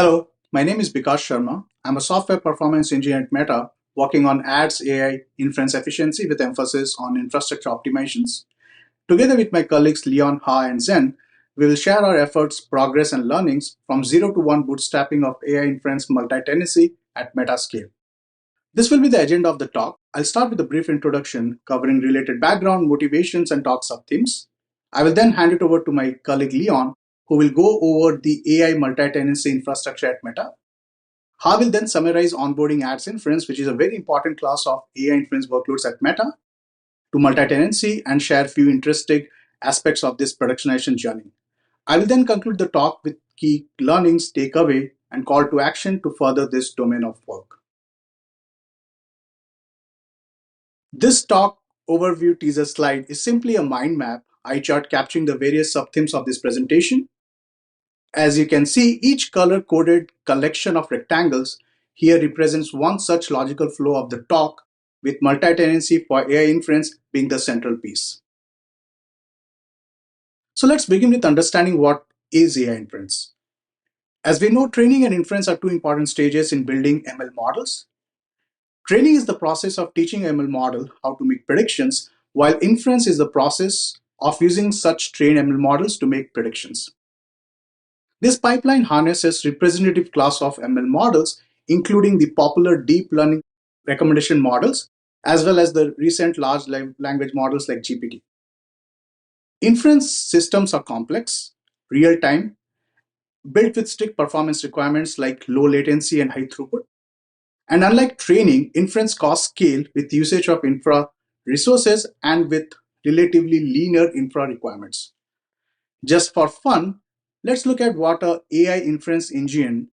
Hello, my name is Bikash Sharma. I'm a software performance engineer at Meta working on ads, AI, inference efficiency with emphasis on infrastructure optimizations. Together with my colleagues Leon, Ha, and Zhen, we will share our efforts, progress, and learnings from 0 to 1 bootstrapping of AI inference multi-tenancy at meta scale. This will be the agenda of the talk. I'll start with a brief introduction covering related background, motivations, and talk sub-themes. I will then hand it over to my colleague Leon, who will go over the AI multi-tenancy infrastructure at Meta. Ha will then summarize onboarding ads inference, which is a very important class of AI inference workloads at Meta, to multi-tenancy and share few interesting aspects of this productionization journey. I will then conclude the talk with key learnings, takeaway, and call to action to further this domain of work. This talk overview teaser slide is simply a mind map, eye chart capturing the various sub-themes of this presentation. As you can see, each color-coded collection of rectangles here represents one such logical flow of the talk, with multi-tenancy for AI inference being the central piece. So let's begin with understanding what is AI inference. As we know, training and inference are two important stages in building ML models. Training is the process of teaching ML model how to make predictions, while inference is the process of using such trained ML models to make predictions. This pipeline harnesses representative class of ML models, including the popular deep learning recommendation models, as well as the recent large language models like GPT. Inference systems are complex, real-time, built with strict performance requirements like low latency and high throughput. And unlike training, inference costs scale with usage of infra resources and with relatively linear infra requirements. Just for fun, let's look at what an AI inference engine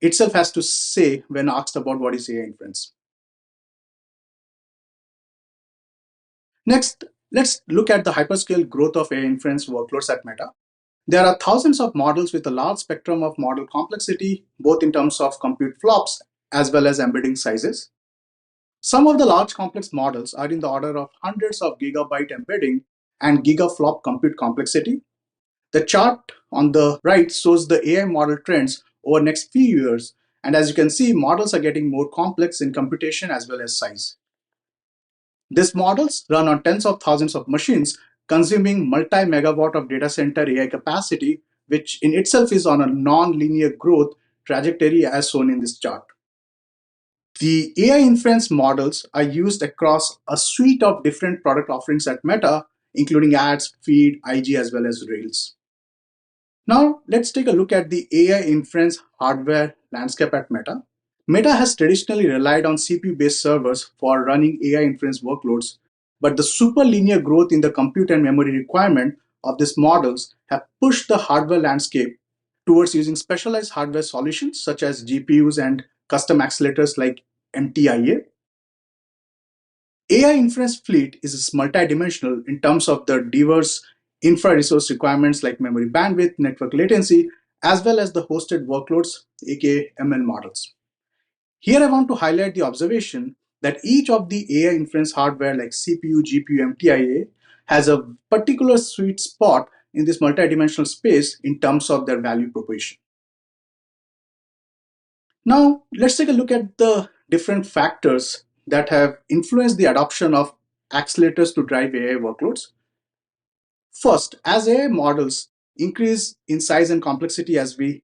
itself has to say when asked about what is AI inference. Next, let's look at the hyperscale growth of AI inference workloads at Meta. There are thousands of models with a large spectrum of model complexity, both in terms of compute flops as well as embedding sizes. Some of the large complex models are in the order of hundreds of gigabyte embedding and gigaflop compute complexity. The chart on the right shows the AI model trends over the next few years, and as you can see, models are getting more complex in computation as well as size. These models run on tens of thousands of machines, consuming multi-megawatt of data center AI capacity, which in itself is on a non-linear growth trajectory as shown in this chart. The AI inference models are used across a suite of different product offerings at Meta, including ads, feed, IG, as well as Rails. Now, let's take a look at the AI inference hardware landscape at Meta. Meta has traditionally relied on CPU-based servers for running AI inference workloads, but the superlinear growth in the compute and memory requirement of these models have pushed the hardware landscape towards using specialized hardware solutions such as GPUs and custom accelerators like MTIA. AI inference fleet is multidimensional in terms of the diverse infra resource requirements like memory bandwidth, network latency, as well as the hosted workloads, aka ML models. Here I want to highlight the observation that each of the AI inference hardware like CPU, GPU, MTIA has a particular sweet spot in this multidimensional space in terms of their value proposition. Now, let's take a look at the different factors that have influenced the adoption of accelerators to drive AI workloads. First, as AI models increase in size and complexity, as we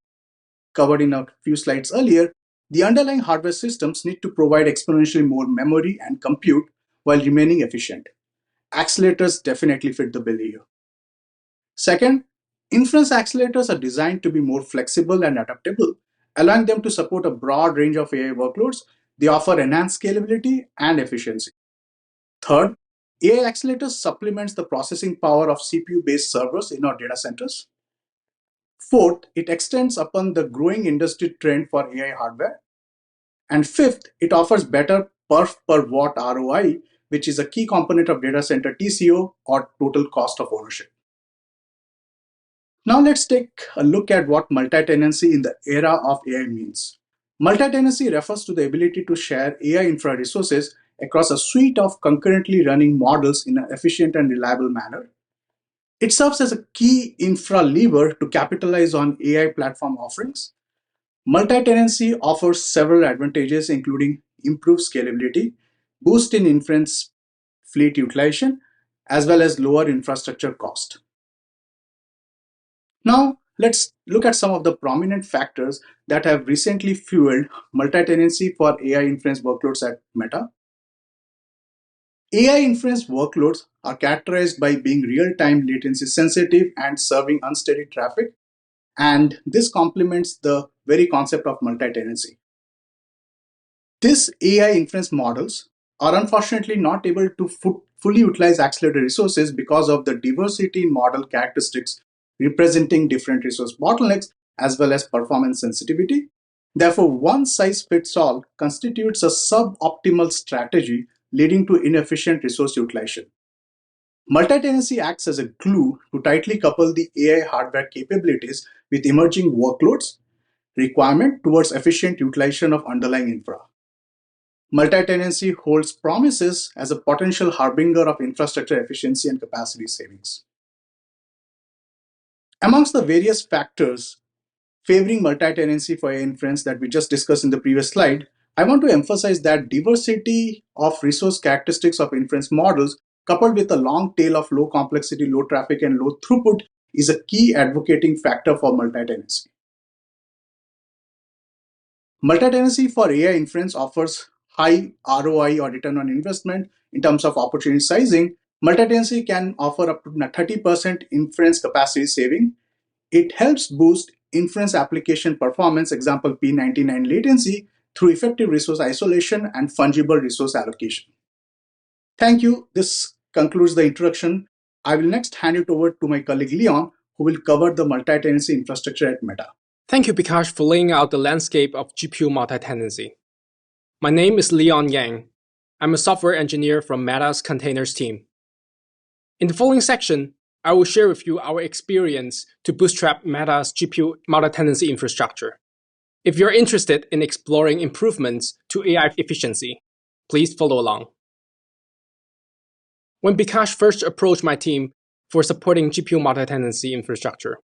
covered in a few slides earlier, the underlying hardware systems need to provide exponentially more memory and compute while remaining efficient. Accelerators definitely fit the bill here. Second, inference accelerators are designed to be more flexible and adaptable, allowing them to support a broad range of AI workloads. They offer enhanced scalability and efficiency. Third, AI accelerators supplements the processing power of CPU-based servers in our data centers. Fourth, it extends upon the growing industry trend for AI hardware. And fifth, it offers better perf per watt ROI, which is a key component of data center TCO or total cost of ownership. Now let's take a look at what multi-tenancy in the era of AI means. Multi-tenancy refers to the ability to share AI infra resources across a suite of concurrently running models in an efficient and reliable manner. It serves as a key infra lever to capitalize on AI platform offerings. Multi-tenancy offers several advantages, including improved scalability, boost in inference fleet utilization, as well as lower infrastructure cost. Now, let's look at some of the prominent factors that have recently fueled multi-tenancy for AI inference workloads at Meta. AI inference workloads are characterized by being real-time latency sensitive and serving unsteady traffic, and this complements the very concept of multi-tenancy. These AI inference models are unfortunately not able to fully utilize accelerator resources because of the diversity in model characteristics representing different resource bottlenecks as well as performance sensitivity. Therefore, one size fits all constitutes a suboptimal strategy leading to inefficient resource utilization. Multi-tenancy acts as a glue to tightly couple the AI hardware capabilities with emerging workloads requirement towards efficient utilization of underlying infra. Multi-tenancy holds promises as a potential harbinger of infrastructure efficiency and capacity savings. Amongst the various factors favoring multi-tenancy for inference that we just discussed in the previous slide, I want to emphasize that diversity of resource characteristics of inference models coupled with a long tail of low complexity, low traffic, and low throughput is a key advocating factor for multi-tenancy. Multi-tenancy for AI inference offers high ROI or return on investment in terms of opportunity sizing. Multi-tenancy can offer up to 30% inference capacity saving. It helps boost inference application performance, example P99 latency, through effective resource isolation and fungible resource allocation. Thank you. This concludes the introduction. I will next hand it over to my colleague Leon, who will cover the multi-tenancy infrastructure at Meta. Thank you, Bikash, for laying out the landscape of GPU multi-tenancy. My name is Leon Yang. I'm a software engineer from Meta's containers team. In the following section, I will share with you our experience to bootstrap Meta's GPU multi-tenancy infrastructure. If you're interested in exploring improvements to AI efficiency, please follow along. When Bikash first approached my team for supporting GPU multi-tenancy infrastructure,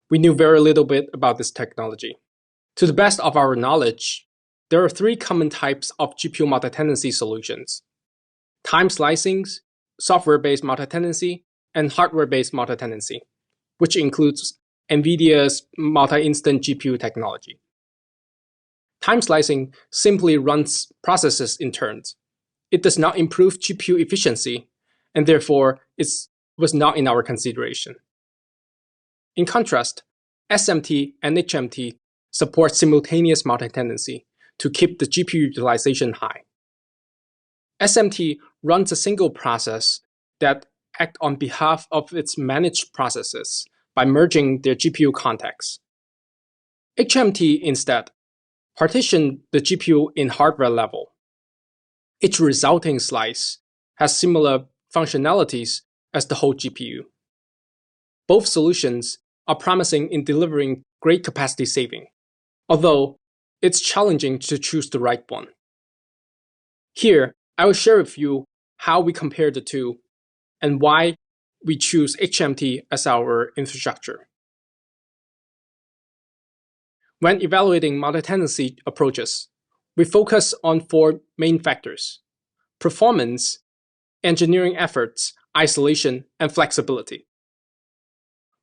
we knew very little bit about this technology. To the best of our knowledge, there are three common types of GPU multi-tenancy solutions: time slicings, software-based multi-tenancy, and hardware-based multi-tenancy, which includes NVIDIA's multi-instant GPU technology. Time slicing simply runs processes in turns. It does not improve GPU efficiency, and therefore it was not in our consideration. In contrast, SMT and HMT support simultaneous multi-tenancy to keep the GPU utilization high. SMT runs a single process that acts on behalf of its managed processes by merging their GPU contexts. HMT instead partitions the GPU in hardware level. Each resulting slice has similar functionalities as the whole GPU. Both solutions are promising in delivering great capacity saving, although it's challenging to choose the right one. Here, I will share with you how we compare the two and why we choose HMT as our infrastructure. When evaluating multi-tenancy approaches, we focus on four main factors: performance, engineering efforts, isolation, and flexibility.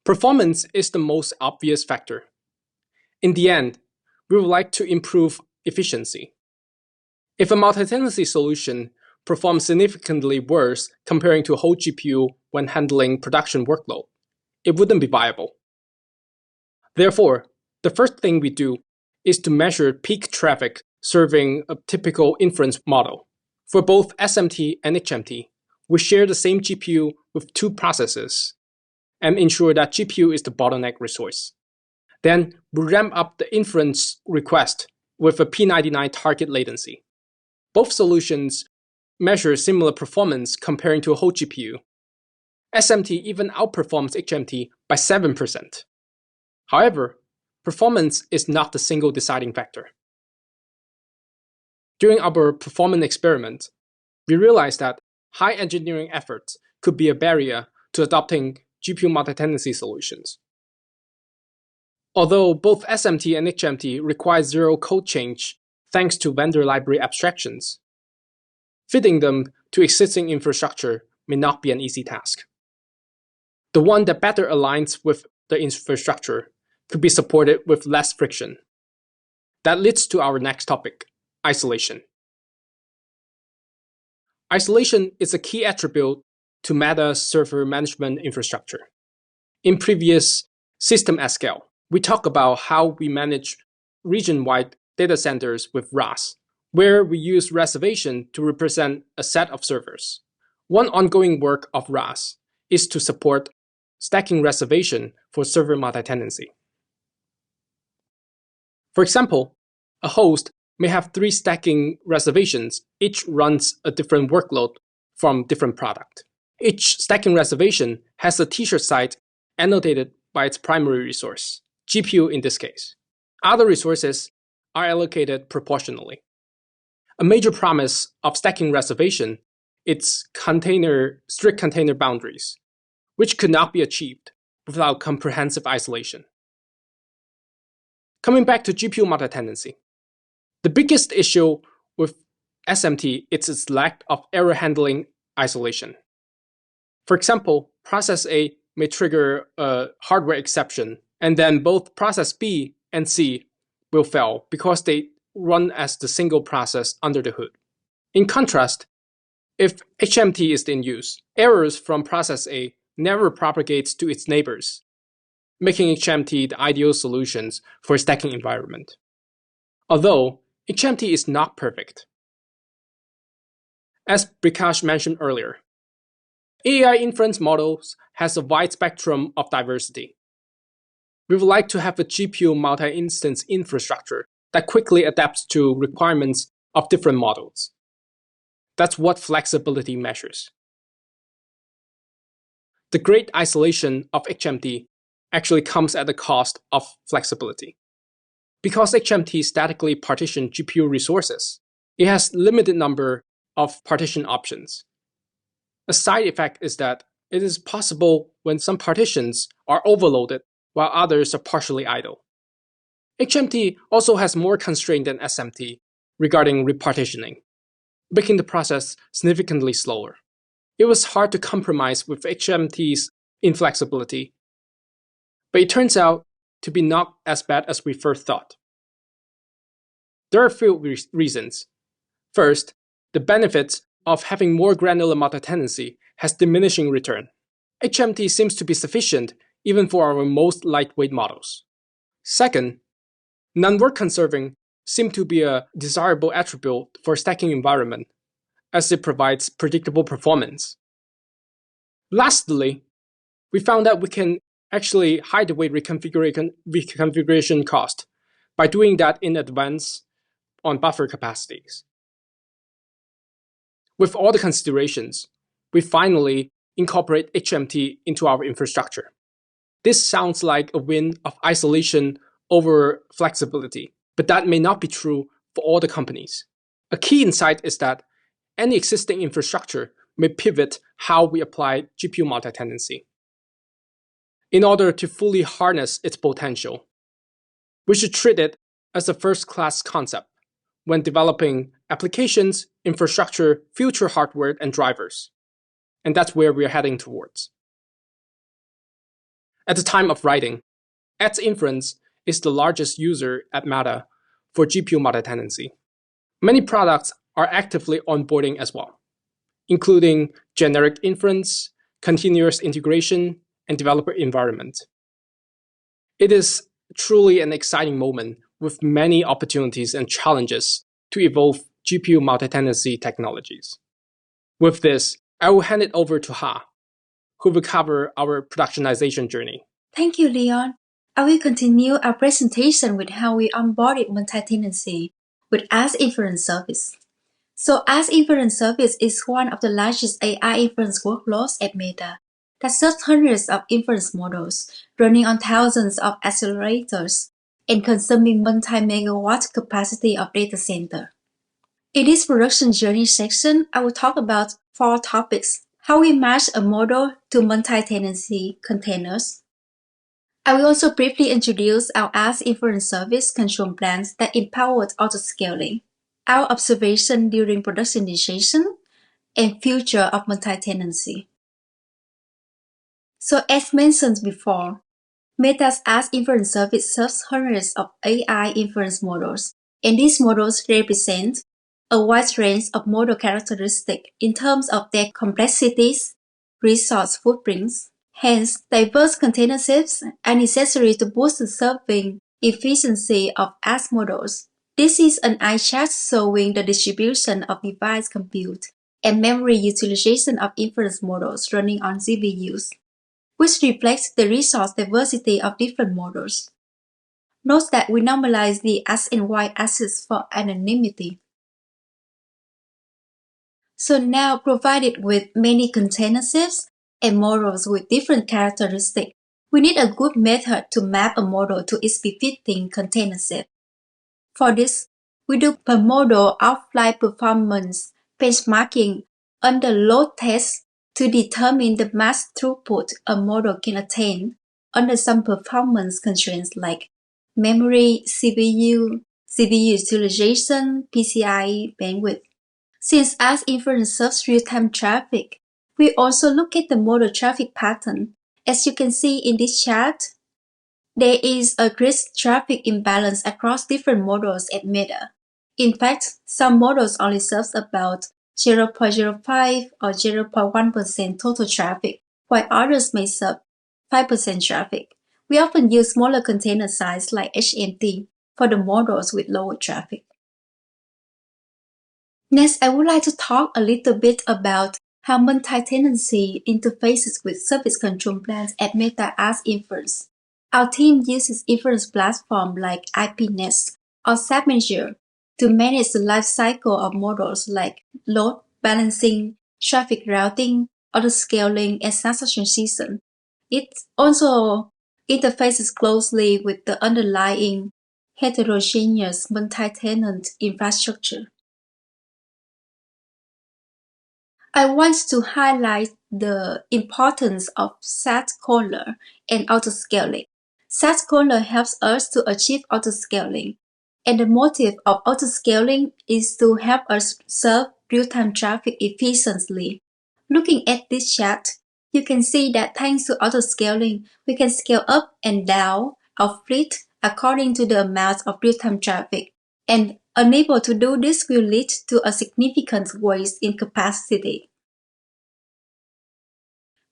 Performance is the most obvious factor. In the end, we would like to improve efficiency. If a multi-tenancy solution performs significantly worse comparing to a whole GPU when handling production workload, it wouldn't be viable. Therefore, the first thing we do is to measure peak traffic serving a typical inference model. For both SMT and HMT, we share the same GPU with two processes and ensure that GPU is the bottleneck resource. Then we ramp up the inference request with a P99 target latency. Both solutions measure similar performance comparing to a whole GPU. SMT even outperforms HMT by 7%. However, performance is not the single deciding factor. During our performance experiment, we realized that high engineering efforts could be a barrier to adopting GPU multi-tenancy solutions. Although both SMT and HMT require zero code change thanks to vendor library abstractions, fitting them to existing infrastructure may not be an easy task. The one that better aligns with the infrastructure could be supported with less friction. That leads to our next topic, isolation. Isolation is a key attribute to Meta's server management infrastructure. In previous System at Scale, we talked about how we manage region-wide data centers with RAS, where we use reservation to represent a set of servers. One ongoing work of RAS is to support stacking reservation for server multi-tenancy. For example, a host may have 3 stacking reservations, each runs a different workload from different product. Each stacking reservation has a t-shirt site annotated by its primary resource, GPU in this case. Other resources are allocated proportionally. A major promise of stacking reservation is strict container boundaries, which could not be achieved without comprehensive isolation. Coming back to GPU multi-tenancy, the biggest issue with SMT is its lack of error handling isolation. For example, process A may trigger a hardware exception, and then both process B and C will fail because they run as the single process under the hood. In contrast, if HMT is in use, errors from process A never propagates to its neighbors, making HMT the ideal solutions for a stacking environment. Although HMT is not perfect. As Bikash mentioned earlier, AI inference models has a wide spectrum of diversity. We would like to have a GPU multi-instance infrastructure that quickly adapts to requirements of different models. That's what flexibility measures. The great isolation of HMT actually comes at the cost of flexibility. Because HMT statically partitions GPU resources, it has limited number of partition options. A side effect is that it is possible when some partitions are overloaded while others are partially idle. HMT also has more constraint than SMT regarding repartitioning, making the process significantly slower. It was hard to compromise with HMT's inflexibility, but it turns out to be not as bad as we first thought. There are a few reasons. First, the benefits of having more granular multi-tenancy has diminishing return. HMT seems to be sufficient even for our most lightweight models. Second, non-work conserving seems to be a desirable attribute for a stacking environment, as it provides predictable performance. Lastly, we found that we can actually hide the weight reconfiguration cost by doing that in advance on buffer capacities. With all the considerations, we finally incorporate HMT into our infrastructure. This sounds like a win of isolation over flexibility, but that may not be true for all the companies. A key insight is that any existing infrastructure may pivot how we apply GPU multi-tenancy. In order to fully harness its potential, we should treat it as a first-class concept when developing applications, infrastructure, future hardware, and drivers. And that's where we're heading towards. At the time of writing, Inference is the largest user at Meta for GPU multi-tenancy. Many products are actively onboarding as well, including generic inference, continuous integration, and developer environment. It is truly an exciting moment with many opportunities and challenges to evolve GPU multi-tenancy technologies. With this, I will hand it over to Ha, who will cover our productionization journey. Thank you, Leon. I will continue our presentation with how we onboarded multi-tenancy with Inference service. So Inference service is one of the largest AI inference workloads at Meta that serves hundreds of inference models running on thousands of accelerators and consuming multi-megawatt capacity of data center. In this production journey section, I will talk about 4 topics: how we match a model to multi-tenancy containers, I will also briefly introduce our as inference service control plans that empowered autoscaling, our observation during productionization, and future of multi-tenancy. So as mentioned before, Meta's as inference service serves hundreds of AI inference models, and these models represent a wide range of model characteristics in terms of their complexities, resource footprints. Hence, diverse container sets are necessary to boost the serving efficiency of as models. This is an eye chart showing the distribution of device compute and memory utilization of inference models running on GPUs, which reflects the resource diversity of different models. Note that we normalize the X and Y axis for anonymity. So now, provided with many container sets and models with different characteristics, we need a good method to map a model to its befitting container set. For this, we do per model offline performance benchmarking under load tests to determine the max throughput a model can attain under some performance constraints like memory, CPU utilization, PCI bandwidth. Since as inference serves real-time traffic, we also look at the model traffic pattern. As you can see in this chart, there is a great traffic imbalance across different models at Meta. In fact, some models only serve about 0.05 or 0.1% total traffic, while others may serve 5% traffic. We often use smaller container size like HMT for the models with lower traffic. Next, I would like to talk a little bit about how multi-tenancy interfaces with service control plans at Meta as inference. Our team uses inference platforms like IPNet or SAP to manage the life cycle of models like load balancing, traffic routing, autoscaling, and snapshot transition. It also interfaces closely with the underlying heterogeneous multi-tenant infrastructure. I want to highlight the importance of SAT caller and autoscaling. SAT caller helps us to achieve autoscaling, and the motive of autoscaling is to help us serve real-time traffic efficiently. Looking at this chart, you can see that thanks to autoscaling, we can scale up and down our fleet according to the amount of real-time traffic, and unable to do this will lead to a significant waste in capacity.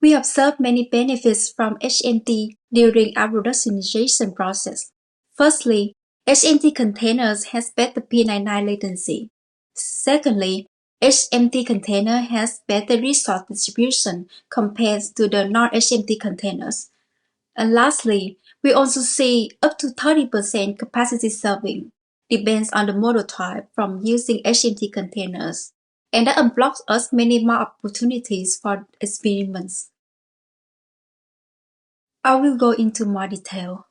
We observed many benefits from HMT during our productionization process. Firstly, HMT containers has better P99 latency. Secondly, HMT container has better resource distribution compared to the non-HMT containers. And lastly, we also see up to 30% capacity serving depends on the model type from using HMT containers, and that unblocks us many more opportunities for experiments. I will go into more detail.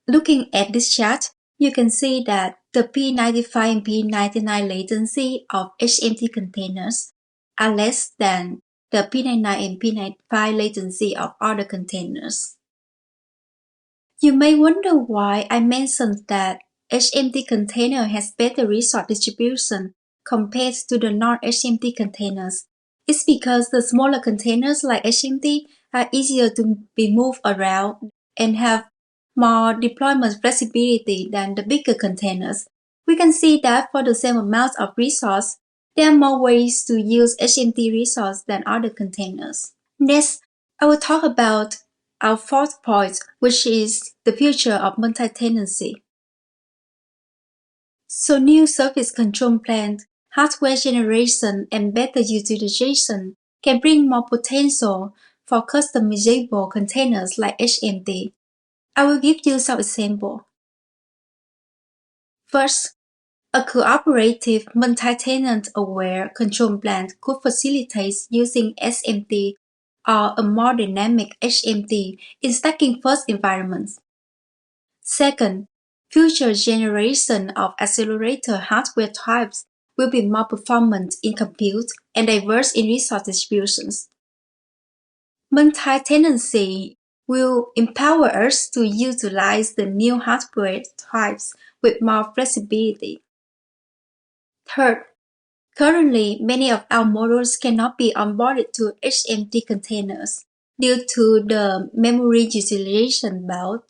Looking at this chart, you can see that the P95 and P99 latency of HMT containers are less than the P99 and P95 latency of other containers. You may wonder why I mentioned that HMT container has better resource distribution compared to the non-HMT containers. It's because the smaller containers like HMT are easier to be moved around and have more deployment flexibility than the bigger containers. We can see that for the same amount of resource, there are more ways to use HMT resource than other containers. Next, I will talk about our fourth point, which is the future of multi-tenancy. So new service control plans, hardware generation, and better utilization can bring more potential for customizable containers like HMT. I will give you some examples. First, a cooperative multi-tenant aware control plan could facilitate using SMT or a more dynamic HMT in stacking first environments. Second, future generation of accelerator hardware types will be more performant in compute and diverse in resource distributions. Multi-tenancy will empower us to utilize the new hardware types with more flexibility. Third, currently many of our models cannot be onboarded to HMT containers due to the memory utilization bound.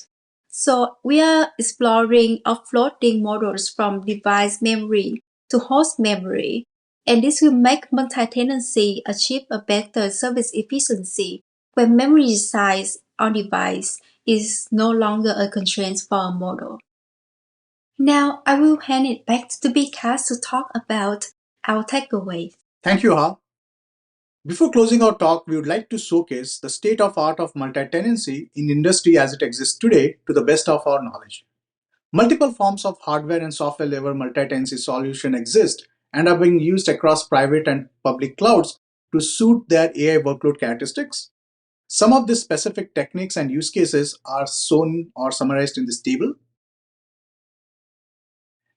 So we are exploring offloading models from device memory to host memory, and this will make multi-tenancy achieve a better service efficiency when memory size on device is no longer a constraint for a model. Now I will hand it back to Bikash to talk about our takeaways. Thank you, Ha. Before closing our talk, we would like to showcase the state of art of multi-tenancy in industry as it exists today to the best of our knowledge. Multiple forms of hardware and software level multi-tenancy solution exist and are being used across private and public clouds to suit their AI workload characteristics. Some of these specific techniques and use cases are shown or summarized in this table.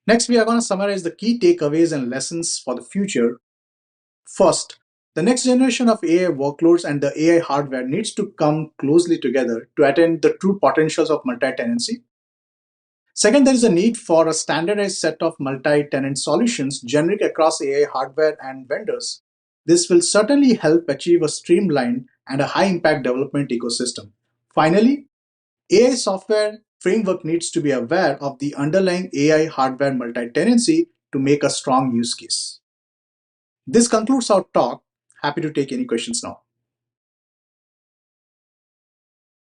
Next, we are going to summarize the key takeaways and lessons for the future. First, the next generation of AI workloads and the AI hardware needs to come closely together to attain the true potentials of multi-tenancy. Second, there is a need for a standardized set of multi-tenant solutions generic across AI hardware and vendors. This will certainly help achieve a streamlined and a high-impact development ecosystem. Finally, AI software framework needs to be aware of the underlying AI hardware multi-tenancy to make a strong use case. This concludes our talk. Happy to take any questions now.